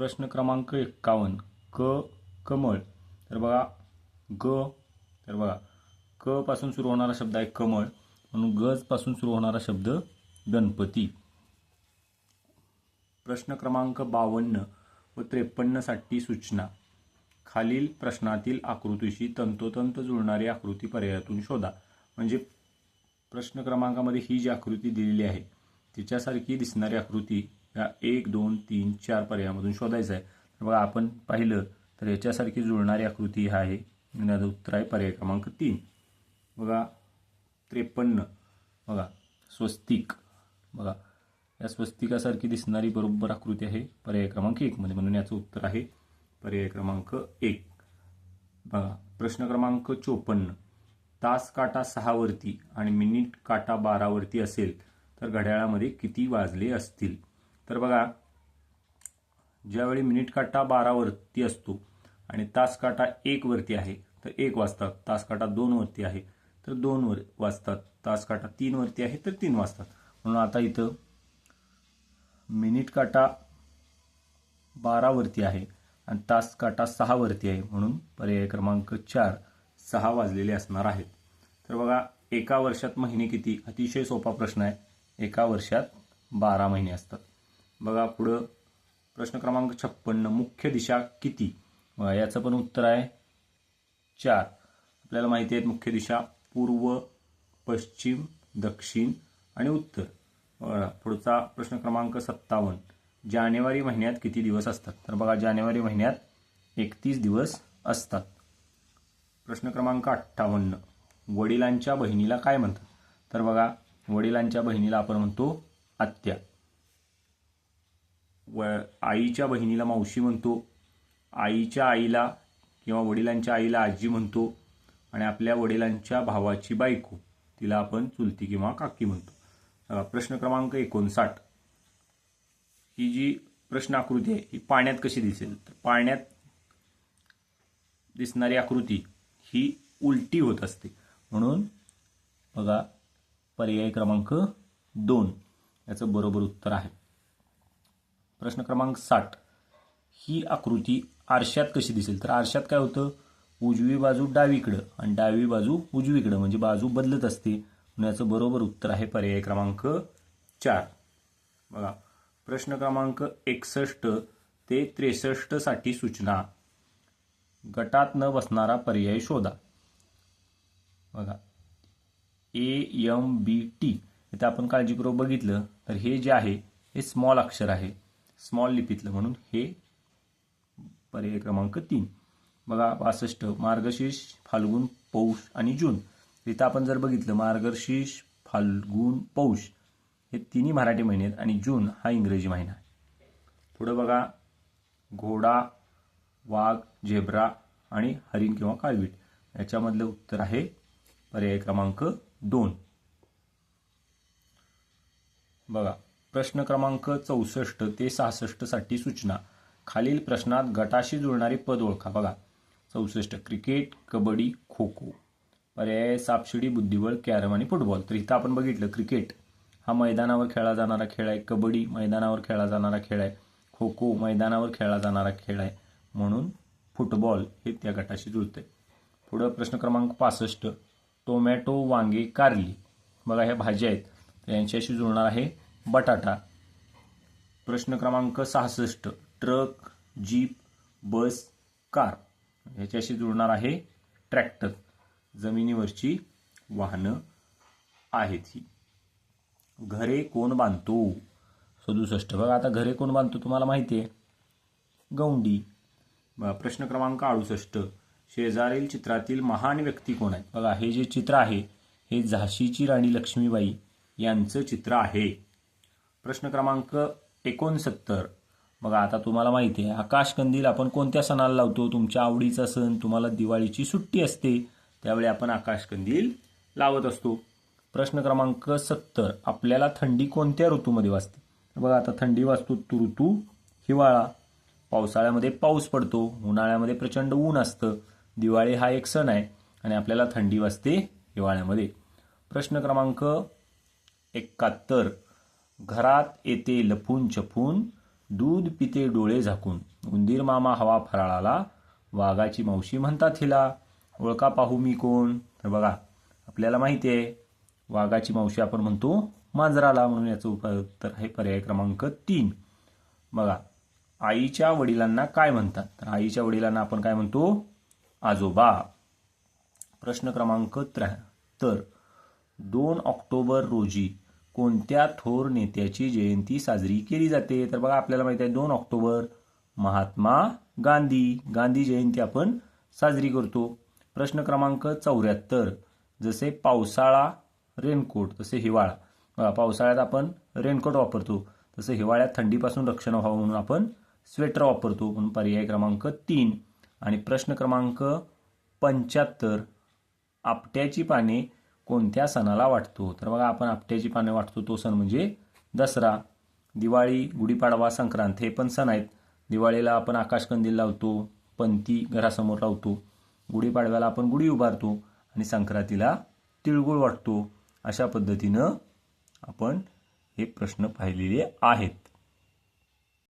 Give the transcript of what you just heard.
प्रश्न क्रमांक 51 कमळ. तर बघा तर बघा क पासून सुरू होणारा शब्द आहे कमळ, म्हणून ग पासून सुरू होणारा शब्द गणपती. प्रश्न क्रमांक 52 व 53 साठी सूचना. खालील प्रश्नातील आकृतीशी तंतोतंत जुळणारी आकृती पर्यायातून शोधा. म्हणजे प्रश्न क्रमांकामध्ये ही जी आकृती दिलेली आहे तिच्यासारखी दिसणारी आकृती या 1, 2, 3, 4 पर्यायामधून शोधायचं आहे. तर बघा आपण पाहिलं तर याच्यासारखी जुळणारी आकृती हा आहे. याचं उत्तर आहे पर्याय क्रमांक 3. बघा 53 बघा स्वस्तिक. बघा या स्वस्तिकासारखी दिसणारी बरोबर आकृती आहे पर्याय क्रमांक 1 मध्ये, म्हणून याचं उत्तर आहे पर्याय क्रमांक 1. बघा प्रश्न क्रमांक 54. तास काटा 6 वरती आणि मिनिट काटा 12 वरती असेल तर घड्याळामध्ये किती वाजले असतील. तर बघा ज्यावेळी मिनिट काटा 12 वरती असतो आणि तास काटा 1 वरती आहे तर 1 वाजतात. तास काटा 2 वरती आहे तर 2 वाजतात. तास काटा 3 वरती आहे तर 3 वाजतात. म्हणून आता इथं मिनिट काटा 12 वरती आहे आणि तास काटा 6 वरती आहे, म्हणून पर्याय क्रमांक 4 6 वाजलेले असणार आहेत. तर बघा एका वर्षात महिने किती? अतिशय सोपा प्रश्न आहे. एका वर्षात 12 महिने असतात. बघा पुढं प्रश्न क्रमांक 56. मुख्य दिशा किती? बघा याचं पण उत्तर आहे 4. आपल्याला माहिती आहे मुख्य दिशा पूर्व, पश्चिम, दक्षिण आणि उत्तर. बघा पुढचा प्रश्न क्रमांक 57. जानेवारी महिन्यात किती दिवस असतात? तर बघा जानेवारी महिन्यात 31 दिवस असतात. प्रश्न क्रमांक 58. वडिलांच्या बहिणीला काय म्हणतात? तर बघा वडिलांच्या बहिणीला आपण म्हणतो आत्या. आईच्या बहिणीला मावशी म्हणतो. आईच्या आईला किंवा वडिलांच्या आईला आजी म्हणतो. आणि आपल्या वडिलांच्या भावाची बायको तिला आपण चुलती किंवा काकी म्हणतो. प्रश्न क्रमांक 59. ही जी प्रश्न आकृती आहे ही पाण्यात कशी दिसेल? तर पाण्यात दिसणारी आकृती ही उलटी होत असते, म्हणून बघा पर्याय क्रमांक 2 याचं बरोबर उत्तर आहे. प्रश्न क्रमांक 60. ही आकृती आरशात कशी दिसेल? तर आरशात काय होतं? उजवी बाजू डावीकडं आणि डावी बाजू उजवीकडं, म्हणजे बाजू बदलत असते, म्हणून याचं बरोबर उत्तर आहे पर्याय क्रमांक 4. बघा प्रश्न क्रमांक 61 ते 63 साठी सूचना. गटात न बसणारा पर्याय शोधा. बघा AMBT इथं आपण काळजीपूर्वक बघितलं तर हे जे आहे हे स्मॉल अक्षर आहे, स्मॉल लिपीतलं, म्हणून हे पर्याय क्रमांक 3. बघा 62. मार्गशीर्ष, फाल्गुन, पौष आणि जून. इथं आपण जर बघितलं मार्गशीर्ष, फाल्गुन, पौष हे तिन्ही मराठी महिने आहेत आणि जून हा इंग्रजी महिना आहे. पुढे बघा घोडा, वाघ, झेब्रा आणि हरिण किंवा काळवीट याच्यामधलं उत्तर आहे पर्याय क्रमांक 2. बघा प्रश्न क्रमांक 64 ते 66 साठी सूचना. खालील प्रश्नात गटाशी जुळणारे पद ओळखा. बघा 64. क्रिकेट, कबड्डी, खो खो. पर्याय सापशिडी, बुद्धिबळ, कॅरम आणि फुटबॉल. तर इथं आपण बघितलं क्रिकेट हा मैदानावर खेळला जाणारा खेळ आहे, कबड्डी मैदानावर खेळला जाणारा खेळ आहे, खो खो मैदानावर खेळला जाणारा खेळ आहे, म्हणून फुटबॉल हे त्या गटाशी जुळते. पुढं प्रश्न क्रमांक 65. टोमॅटो, वांगे, कारली. बघा ह्या भाज्या आहेत तर यांच्याशी जुळणार आहे बटाटा. प्रश्न क्रमांक 66. ट्रक, जीप, बस, कार ह्याच्याशी जुळणार आहे ट्रॅक्टर. जमिनीवरची वाहनं आहेत ही. घरे कोण बांधतो? 67. बघा आता घरे कोण बांधतो तुम्हाला माहिती आहे, गौंडी. प्रश्न क्रमांक 68. शेजारील चित्रातील महान व्यक्ती कोण आहेत? बघा हे जे चित्र आहे हे झाशीची राणी लक्ष्मीबाई यांचं चित्र आहे. प्रश्न क्रमांक 69. बघा आता तुम्हाला माहिती आहे आकाशकंदील आपण कोणत्या सणाला लावतो? तुमच्या आवडीचा सण, तुम्हाला दिवाळीची सुट्टी असते त्यावेळी आपण आकाशकंदील लावत असतो. प्रश्न क्रमांक 70. आपल्याला थंडी कोणत्या ऋतूमध्ये वाजते? बघा आता थंडी वाजतो तो ऋतू हिवाळा. पावसाळ्यामध्ये पाऊस पडतो, उन्हाळ्यामध्ये प्रचंड ऊन असतं, दिवाळी हा एक सण आहे आणि आपल्याला थंडी वाजते हिवाळ्यामध्ये. प्रश्न क्रमांक 71. घरात येते लपून छपून, दूध पिते डोळे झाकून, उंदीर मामा हवा फराळाला, वाघाची मावशी म्हणतात हिला. ओळखा पाहू मी कोण? तर बघा आपल्याला माहिती आहे वाघाची मावशी आपण म्हणतो मांजराला, म्हणून याचं उत्तर आहे पर्याय क्रमांक 3. बघा आईच्या वडिलांना काय म्हणतात? तर आईच्या वडिलांना आपण काय म्हणतो? आजोबा. प्रश्न क्रमांक 73. 2 ऑक्टोबर रोजी कोणत्या थोर नेत्याची जयंती साजरी केली जाते? तर बघा आपल्याला माहिती आहे 2 ऑक्टोबर महात्मा गांधी जयंती आपण साजरी करतो. प्रश्न क्रमांक 74. जसे पावसाळा रेनकोट तसे हिवाळा. बघा पावसाळ्यात आपण रेनकोट वापरतो, तसं हिवाळ्यात थंडीपासून रक्षण व्हावं म्हणून आपण स्वेटर वापरतो, म्हणून पर्याय क्रमांक 3. आणि प्रश्न क्रमांक 75. आपट्याची पाने कोणत्या सणाला वाटतो? तर बघा आपण आपट्याची पाने वाटतो तो सण म्हणजे दसरा. दिवाळी, गुढीपाडवा, संक्रांत हे पण सण आहेत. दिवाळीला आपण आकाशकंदील लावतो, पंती घरासमोर लावतो. गुढीपाडव्याला आपण गुढी उभारतो आणि संक्रांतीला तिळगुळ वाटतो. अशा पद्धतीनं आपण हे प्रश्न पाहिलेले आहेत.